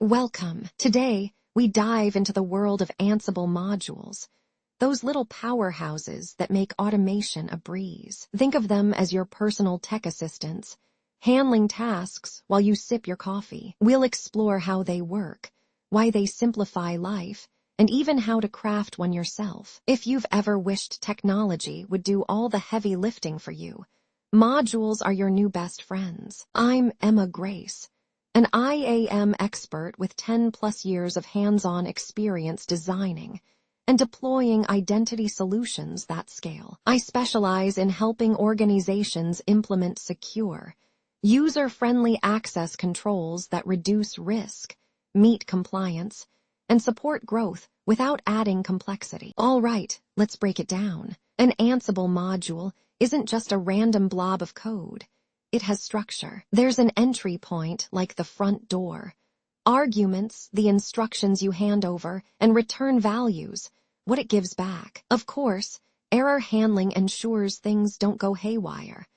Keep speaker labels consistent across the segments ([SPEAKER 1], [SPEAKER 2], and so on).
[SPEAKER 1] Welcome. Today, we dive into the world of Ansible modules, those little powerhouses that make automation a breeze. Think of them as your personal tech assistants, handling tasks while you sip your coffee. We'll explore how they work, why they simplify life, and even how to craft one yourself. If you've ever wished technology would do all the heavy lifting for you, modules are your new best friends. I'm Emma Grace, an IAM expert with 10+ years of hands-on experience designing and deploying identity solutions that scale. I specialize in helping organizations implement secure, user-friendly access controls that reduce risk, meet compliance, and support growth without adding complexity. All right, let's break it down. An Ansible module isn't just a random blob of code. It has structure. There's an entry point like the front door, arguments, the instructions you hand over, and return values, what it gives back. Of course, error handling ensures things don't go haywire,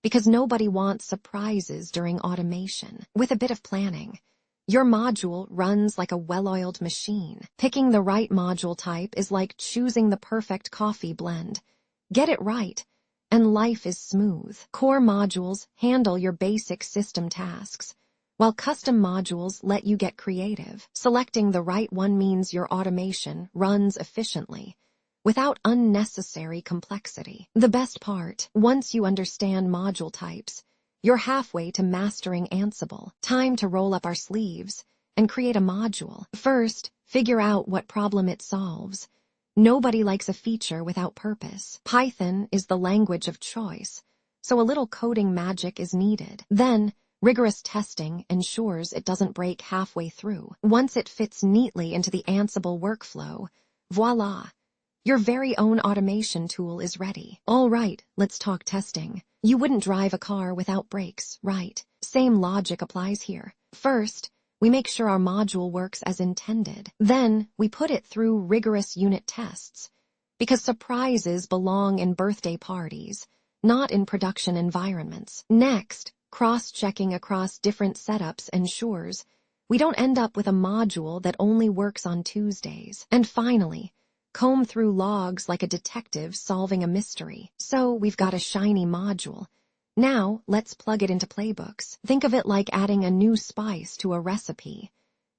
[SPEAKER 1] because nobody wants surprises during automation. With a bit of planning, your module runs like a well-oiled machine. Picking the right module type is like choosing the perfect coffee blend. Get it right, and life is smooth. Core modules handle your basic system tasks, while custom modules let you get creative. Selecting the right one means your automation runs efficiently, without unnecessary complexity. The best part, once you understand module types, you're halfway to mastering Ansible. Time to roll up our sleeves and create a module. First, figure out what problem it solves. Nobody likes a feature without purpose. Python is the language of choice, so a little coding magic is needed. Then, rigorous testing ensures it doesn't break halfway through. Once it fits neatly into the Ansible workflow, voila! Your very own automation tool is ready. All right, let's talk testing. You wouldn't drive a car without brakes, right? Same logic applies here. First, we make sure our module works as intended. Then, we put it through rigorous unit tests, because surprises belong in birthday parties, not in production environments. Next, cross-checking across different setups ensures we don't end up with a module that only works on Tuesdays. And finally, comb through logs like a detective solving a mystery. So we've got a shiny module. Now, let's plug it into playbooks. Think of it like adding a new spice to a recipe.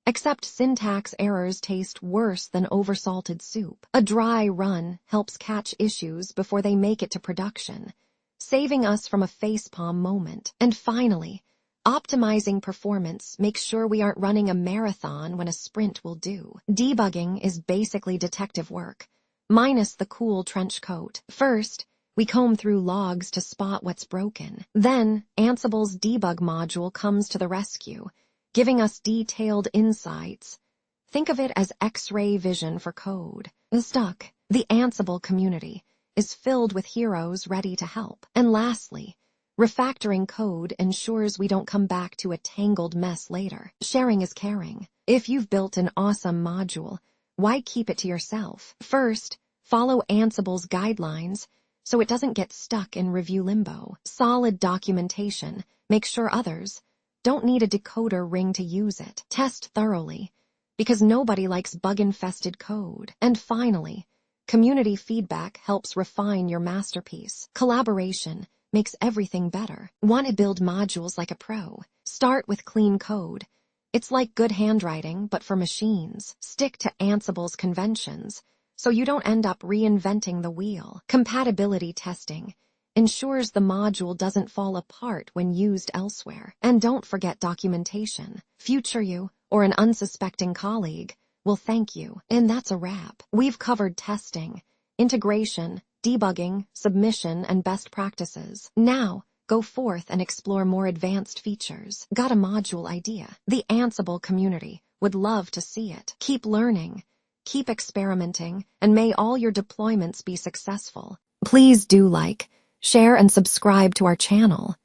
[SPEAKER 1] Except syntax errors taste worse than oversalted soup. A dry run helps catch issues before they make it to production, saving us from a facepalm moment. And finally, optimizing performance makes sure we aren't running a marathon when a sprint will do. Debugging is basically detective work, minus the cool trench coat. First, we comb through logs to spot what's broken. Then, Ansible's debug module comes to the rescue, giving us detailed insights. Think of it as X-ray vision for code. Stuck, the Ansible community is filled with heroes ready to help. And lastly, refactoring code ensures we don't come back to a tangled mess later. Sharing is caring. If you've built an awesome module, why keep it to yourself? First, follow Ansible's guidelines so it doesn't get stuck in review limbo. Solid documentation makes sure others don't need a decoder ring to use it. Test thoroughly, because nobody likes bug-infested code. And finally, community feedback helps refine your masterpiece. Collaboration makes everything better. Want to build modules like a pro? Start with clean code. It's like good handwriting, but for machines. Stick to Ansible's conventions, so you don't end up reinventing the wheel. Compatibility testing ensures the module doesn't fall apart when used elsewhere. And don't forget documentation. Future you, or an unsuspecting colleague, will thank you. And that's a wrap. We've covered testing, integration, debugging, submission, and best practices. Now, go forth and explore more advanced features. Got a module idea? The Ansible community would love to see it. Keep learning, keep experimenting, and may all your deployments be successful. Please do like, share, and subscribe to our channel.